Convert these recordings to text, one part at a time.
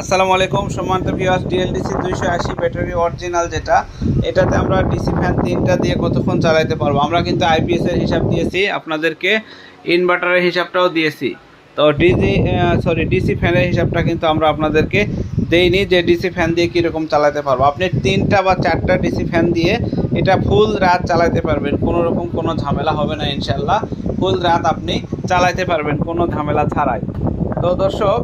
আসসালামু আলাইকুম সম্মানিত ভিউয়ার্স, ডিএলডিসি 280 ব্যাটারি অরিজিনাল যেটা, এটাতে আমরা ডিসি ফ্যান 3টা দিয়ে কতক্ষণ চালাতে পারবো। আমরা কিন্তু আইপিএস এর হিসাব দিয়েছি, আপনাদেরকে ইনভার্টারের হিসাবটাও দিয়েছি। তো ডিসি ফ্যানের হিসাবটা কিন্তু আমরা আপনাদেরকে দেইনি যে ডিসি ফ্যান দিয়ে কীরকম চালাতে পারবো। আপনি 3টা বা 4টা ডিসি ফ্যান দিয়ে এটা ফুল রাত চালাতে পারবেন, কোনো রকম কোনো ঝামেলা হবে না ইনশাল্লাহ। ফুল রাত আপনি চালাতে পারবেন কোনো ঝামেলা ছাড়াই। তো দর্শক,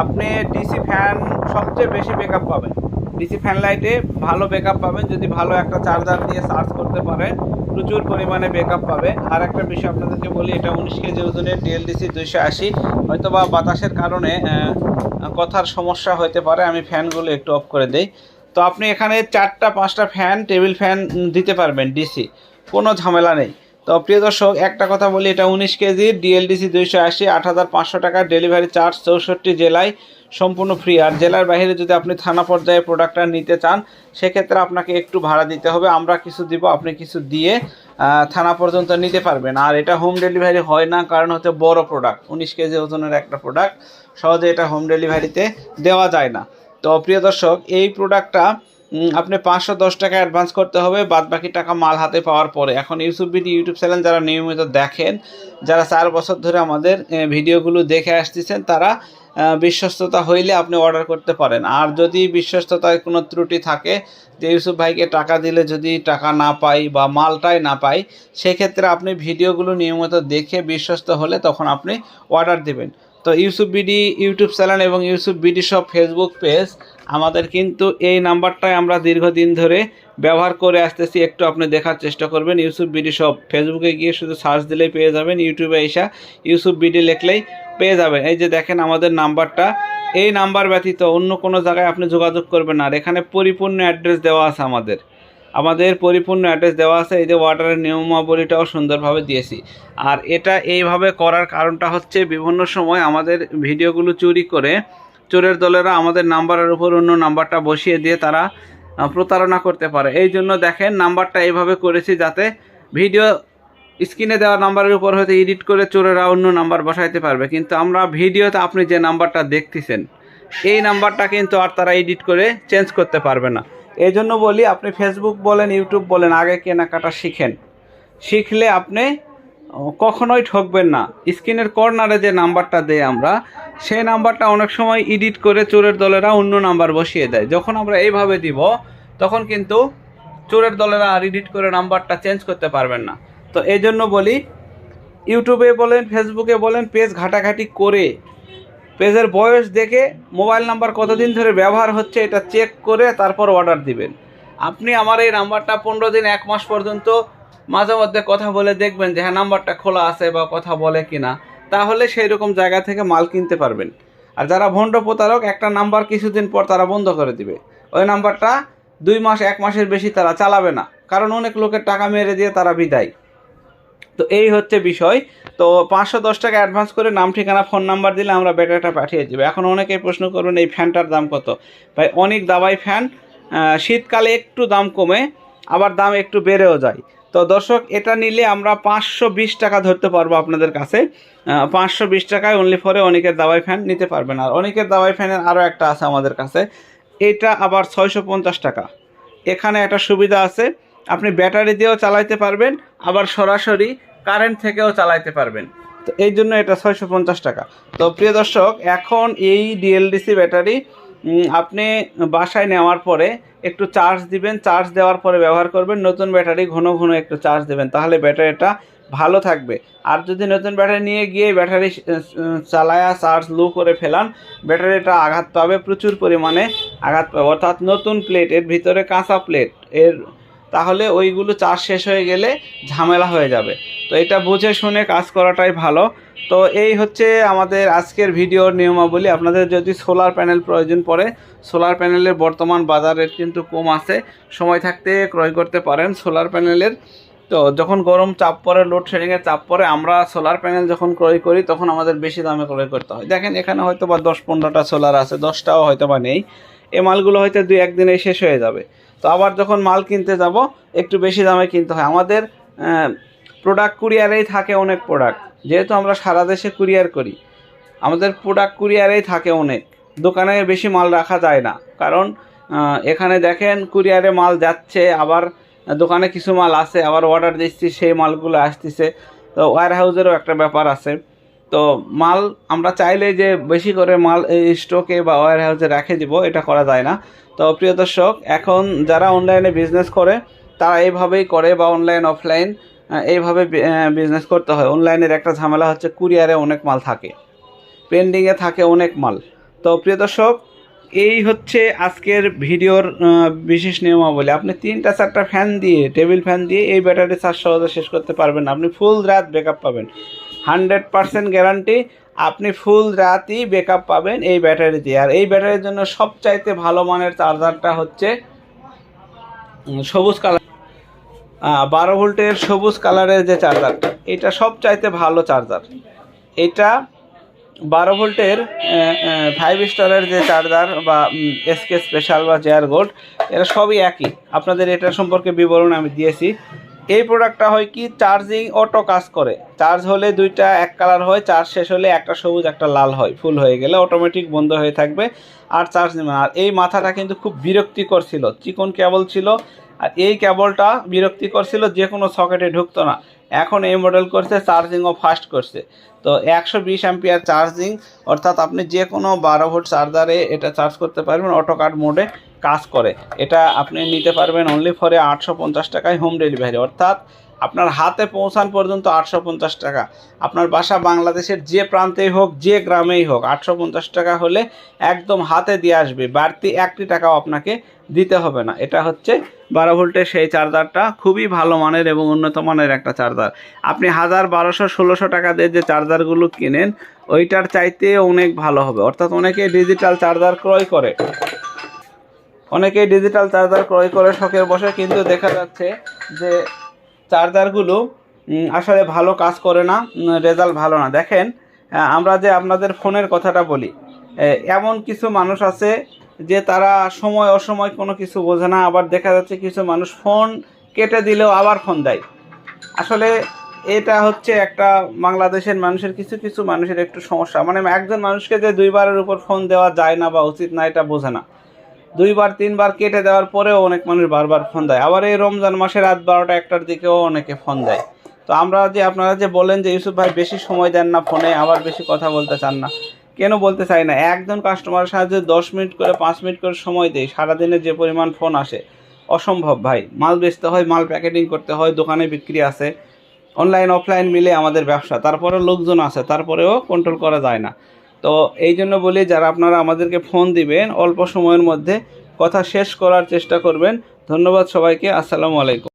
আপনি ডিসি ফ্যান সবচেয়ে বেশি ব্যাকআপ পাবেন, ডিসি ফ্যান লাইটে ভালো ব্যাকআপ পাবেন যদি ভালো একটা চার্জার দিয়ে চার্জ করতে পারেন, প্রচুর পরিমাণে ব্যাকআপ পাবে। আর একটা বিষয় আপনাদেরকে বলি, এটা 19 কেজি ওজনের ডিএলডিসি 280, হয়তো বা বাতাসের কারণে কথার সমস্যা হতে পারে, আমি ফ্যানগুলো একটু অফ করে দেই। তো আপনি এখানে 4টা 5টা ফ্যান, টেবিল ফ্যান দিতে পারবেন ডিসি, কোনো ঝামেলা নেই। তো প্রিয় দর্শক, একটা কথা বলি, এটা 19 কেজির ডিএলডিসি 280, 8,500 টাকা ডেলিভারি চার্জ, 64 জেলায় সম্পূর্ণ ফ্রি। আর জেলার বাইরে যদি আপনি থানা পর্যায়ে প্রোডাক্টটা নিতে চান, সেক্ষেত্রে আপনাকে একটু ভাড়া দিতে হবে, আমরা কিছু দিব, আপনি কিছু দিয়ে থানা পর্যন্ত নিতে পারবেন। আর এটা হোম ডেলিভারি হয় না, কারণ হচ্ছে বড় প্রোডাক্ট, 19 কেজি ওজনের একটা প্রোডাক্ট, সহজে এটা হোম ডেলিভারিতে দেওয়া যায় না। তো প্রিয় দর্শক, এই প্রোডাক্টটা আপনি 510 টাকা অ্যাডভান্স করতে হবে, বাদ বাকি টাকা মাল হাতে পাওয়ার পরে। এখন ইউটিউব চ্যানেল যারা নিয়মিত দেখেন, যারা 4 বছর ধরে আমাদের ভিডিওগুলো দেখে আসতেছেন, তারা বিশ্বস্ততা হইলে আপনি অর্ডার করতে পারেন। আর যদি বিশ্বস্ততায় কোনো ত্রুটি থাকে, যে ইউসুফ ভাইকে টাকা দিলে যদি টাকা না পাই বা মালটাই না পাই, সেক্ষেত্রে আপনি ভিডিওগুলো নিয়মিত দেখে বিশ্বস্ত হলে তখন আপনি অর্ডার দেবেন। তো ইউসুফ বিডি ইউটিউব চ্যানেল এবং ইউসুফ বিডি সব ফেসবুক পেজ, আমাদের কিন্তু এই নাম্বারটাই আমরা দীর্ঘদিন ধরে ব্যবহার করে আসতেছি। একটু আপনি দেখার চেষ্টা করবেন, ইউসুফ বিডি সব ফেসবুকে গিয়ে শুধু সার্চ দিলেই পেয়ে যাবেন, ইউটিউবে এসে ইউসুফ বিডি লিখলেই পেয়ে যাবেন। এই যে দেখেন আমাদের নাম্বারটা, এই নাম্বার ব্যতীত অন্য কোনো জায়গায় আপনি যোগাযোগ করবেন না। আর এখানে পরিপূর্ণ অ্যাড্রেস দেওয়া আছে, আমাদের পরিপূর্ণ অ্যাড্রেস দেওয়া আছে। এই যে অর্ডারের নিয়মাবলীটাও সুন্দরভাবে দিয়েছি। আর এটা এইভাবে করার কারণটা হচ্ছে, বিভিন্ন সময় আমাদের ভিডিওগুলো চুরি করে চোরের দলেরা আমাদের নাম্বারের উপর অন্য নাম্বারটা বসিয়ে দিয়ে তারা প্রতারণা করতে পারে। এই জন্য দেখেন নাম্বারটা এইভাবে করেছি, যাতে ভিডিও স্ক্রিনে দেওয়া নাম্বারের উপর হয়তো এডিট করে চোরেরা অন্য নাম্বার বসাইতে পারবে, কিন্তু আমরা ভিডিওতে আপনি যে নাম্বারটা দেখতেছেন, এই নাম্বারটা কিন্তু আর তারা এডিট করে চেঞ্জ করতে পারবে না। এই জন্য বলি, আপনি ফেসবুক বলেন, ইউটিউব বলেন, আগে কেনাকাটা শিখলে আপনি কখনোই ঠকবেন না। স্ক্রিনের কর্নারে যে নাম্বারটা দেয় আমরা, সেই নাম্বারটা অনেক সময় এডিট করে চোরের দলেরা অন্য নাম্বার বসিয়ে দেয়। যখন আমরা এইভাবে দিব, তখন কিন্তু চোরের দলেরা আর এডিট করে নাম্বারটা চেঞ্জ করতে পারবেন না। তো এই জন্য বলি, ইউটিউবে বলেন, ফেসবুকে বলেন, পেজ ঘাটাঘাটি করে, পেজের বয়স দেখে, মোবাইল নাম্বার কতদিন ধরে ব্যবহার হচ্ছে এটা চেক করে তারপর অর্ডার দিবেন। আপনি আমার এই নাম্বারটা 15 দিন 1 মাস পর্যন্ত মাঝে মধ্যে কথা বলে দেখবেন যে হ্যাঁ নাম্বারটা খোলা আছে বা কথা বলে কিনা, তাহলে সেই রকম জায়গা থেকে মাল কিনতে পারবেন। আর যারা ভণ্ড প্রতারক, একটা নাম্বার কিছুদিন পর তারা বন্ধ করে দিবে, ওই নাম্বারটা 2 মাস 1 মাসের বেশি তারা চালাবে না, কারণ অনেক লোকের টাকা মেরে দিয়ে তারা বিদায়। তো এই হচ্ছে বিষয়। তো 510 টাকা অ্যাডভান্স করে নাম, ঠিকানা, ফোন নাম্বার দিলে আমরা ব্যাটারিটা পাঠিয়ে দেবো। এখন অনেকেই প্রশ্ন করবেন এই ফ্যানটার দাম কত। ভাই, অনেক দাবাই ফ্যান, শীতকালে একটু দাম কমে, আবার দাম একটু বেড়েও যায়। তো দর্শক, এটা নিলে আমরা 520 টাকা ধরতে পারবো আপনাদের কাছে। 520 টাকায় অনলি ফরে অনেকের দাবাই ফ্যান নিতে পারবেন। আর অনেকের দাবাই ফ্যানের আরও একটা আছে আমাদের কাছে, এটা আবার 650 টাকা। এখানে একটা সুবিধা আছে, আপনি ব্যাটারি দিয়েও চালাইতে পারবেন, আবার সরাসরি কারেন্ট থেকেও চালাইতে পারবেন। তো এই জন্য এটা 650 টাকা। তো প্রিয় দর্শক, এখন এই ডিএলডিসি ব্যাটারি আপনি বাসায় নেওয়ার পরে একটু চার্জ দিবেন, চার্জ দেওয়ার পরে ব্যবহার করবেন। নতুন ব্যাটারি ঘন ঘন একটু চার্জ দেবেন, তাহলে ব্যাটারিটা ভালো থাকবে। আর যদি নতুন ব্যাটারি নিয়ে গিয়ে ব্যাটারি চালায়া চার্জ লো করে ফেলান, ব্যাটারিটা আঘাত পাবে, প্রচুর পরিমাণে আঘাত পাবে। অর্থাৎ নতুন প্লেট, এর ভিতরে কাঁচা প্লেট, তাহলে ওইগুলো চার্জ শেষ হয়ে গেলে ঝামেলা হয়ে যাবে। তো এটা বুঝে শুনে কাজ করাটাই ভালো। তো এই হচ্ছে আমাদের আজকের ভিডিওর নিয়মাবলী। আপনাদের যদি সোলার প্যানেল প্রয়োজন পড়ে, সোলার প্যানেলের বর্তমান বাজার রেট কিন্তু কম আছে, সময় থাকতে ক্রয় করতে পারেন সোলার প্যানেলের। তো যখন গরম চাপ পড়ে, লোডশেডিংয়ের চাপ পড়ে, আমরা সোলার প্যানেল যখন ক্রয় করি, তখন আমাদের বেশি দামে ক্রয় করতে হয়। দেখেন এখানে হয়তো বা 10-15টা সোলার আছে, 10টাও হয়তো বা নেই। এই মালগুলো হয়তো 2-1 দিনে শেষ হয়ে যাবে। তো আবার যখন মাল কিনতে যাব, একটু বেশি দামে কিনতে হয়। আমাদের প্রোডাক্ট কুরিয়ারেই থাকে অনেক প্রোডাক্ট, যেহেতু আমরা সারা দেশে কুরিয়ার করি, আমাদের প্রোডাক্ট কুরিয়ারেই থাকে অনেক। দোকানে বেশি মাল রাখা যায় না, কারণ এখানে দেখেন কুরিয়ারে মাল যাচ্ছে, আবার দোকানে কিছু মাল আছে, আবার অর্ডার দিচ্ছি সেই মালগুলো আসতেছে। তো ওয়্যার হাউসেরও একটা ব্যাপার আছে। তো মাল আমরা চাইলে যে বেশি করে মাল স্টকে বা ওয়্যার হাউসে রেখে দিব, এটা করা যায় না। তো প্রিয় দর্শক, এখন যারা অনলাইনে বিজনেস করে তারা এইভাবেই করে, বা অনলাইন অফলাইন এইভাবে বিজনেস করতে হয়। অনলাইনের একটা ঝামেলা হচ্ছে কুরিয়ারে অনেক মাল থাকে, পেন্ডিংয়ে থাকে অনেক মাল। তো প্রিয় দর্শক, এই হচ্ছে আজকের ভিডিওর বিশেষ নিয়মাবলী। আপনি 3-4টা ফ্যান দিয়ে, টেবিল ফ্যান দিয়ে এই ব্যাটারি চার্জ সহজে শেষ করতে পারবেন না। আপনি ফুল রাত ব্যাকআপ পাবেন, 100% গ্যারান্টি। আপনি ফুল রাতই ব্যাকআপ পাবেন এই ব্যাটারি দিয়ে। আর এই ব্যাটারির জন্য সবচাইতে ভালো মানের চার্জারটা হচ্ছে সবুজ কালার, 12 ভোল্টের সবুজ কালারের যে চার্জারটা, এটা সবচাইতে ভালো চার্জার। এটা 12 ভোল্টের 5 স্টারের যে চার্জার বা এসকে স্পেশাল বা জেআর গোল্ড, এরা সবই একই। আপনাদের এটা সম্পর্কে বিবরণ আমি দিয়েছি। এই প্রোডাক্টটা হয় কি, চার্জিং অটো কাজ করে। চার্জ হলে দুইটা এক কালার হয়, চার্জ শেষ হলে একটা সবুজ একটা লাল হয়, ফুল হয়ে গেলে অটোমেটিক বন্ধ হয়ে থাকবে, আর চার্জ নেবে না। আর এই মাথাটা কিন্তু খুব বিরক্তিকর ছিল, চিকন কেবল ছিল, আর এই কেবলটা বিরক্তিকর ছিল, যে কোনো সকেটে ঢুকতো না। এখন এই মডেল করছে, চার্জিংও ফাস্ট করছে। তো 120 অ্যাম্পিয়ার চার্জিং, অর্থাৎ আপনি যে কোনো 12 ভোল্ট চার্জারে এটা চার্জ করতে পারবেন, অটো কাট মোডে কাজ করে। এটা আপনি নিতে পারবেন অনলি ফরে 850 টাকায় হোম ডেলিভারি, অর্থাৎ আপনার হাতে পৌঁছান পর্যন্ত 850 টাকা। আপনার বাসা বাংলাদেশের যে প্রান্তেই হোক, যে গ্রামেই হোক, 850 টাকা হলে একদম হাতে দিয়ে আসবে, বাড়তি 1 টাকাও আপনাকে দিতে হবে না। এটা হচ্ছে 12 ভোল্টের সেই চার্জারটা, খুবই ভালো মানের এবং উন্নত মানের একটা চার্জার। আপনি 1000, 1200, 1600 টাকা দিয়ে যে চার্জারগুলো কিনেন, ওইটার চাইতে অনেক ভালো হবে। অর্থাৎ অনেকেই ডিজিটাল চার্জার ক্রয় করে, শখের বসে, কিন্তু দেখা যাচ্ছে যে চার্জারগুলো আসলে ভালো কাজ করে না, রেজাল্ট ভালো না। দেখেন, আমরা যে আপনাদের ফোনের কথাটা বলি, এমন কিছু মানুষ আছে যে তারা সময় অসময় কোনো কিছু বোঝে না। আবার দেখা যাচ্ছে কিছু মানুষ ফোন কেটে দিলেও আবার ফোন দেয়। আসলে এটা হচ্ছে একটা বাংলাদেশের মানুষের, কিছু মানুষের একটু সমস্যা। মানে একজন মানুষকে যে 2বারের উপর ফোন দেওয়া যায় না বা উচিত না, এটা বোঝে না। 2বার 3বার কেটে দেওয়ার পরেও অনেক মানুষ বারবার ফোন দেয়। আবার এই রমজান মাসে রাত 12টা 1টার দিকেও অনেকে ফোন দেয়। তো আপনারা যে বলেন যে ইউসুফ ভাই বেশি সময় দেন না ফোনে, আবার বেশি কথা বলতে চান না, কেন বলতে চাই না? একজন কাস্টমারের সাহায্যে 10 মিনিট করে 5 মিনিট করে সময় দেই, সারাদিনে যে পরিমাণ ফোন আসে অসম্ভব ভাই। মাল বেচতে হয়, মাল প্যাকেটিং করতে হয়, দোকানে বিক্রি আছে, অনলাইন অফলাইন মিলে আমাদের ব্যবসা, তারপরে লোকজন আছে, তারপরেও কন্ট্রোল করা যায় না। তো এই জন্য বলি, যারা আপনারা আমাদেরকে ফোন দিবেন, অল্প সময়ের মধ্যে কথা শেষ করার চেষ্টা করবেন। ধন্যবাদ সবাইকে, আসসালামু আলাইকুম।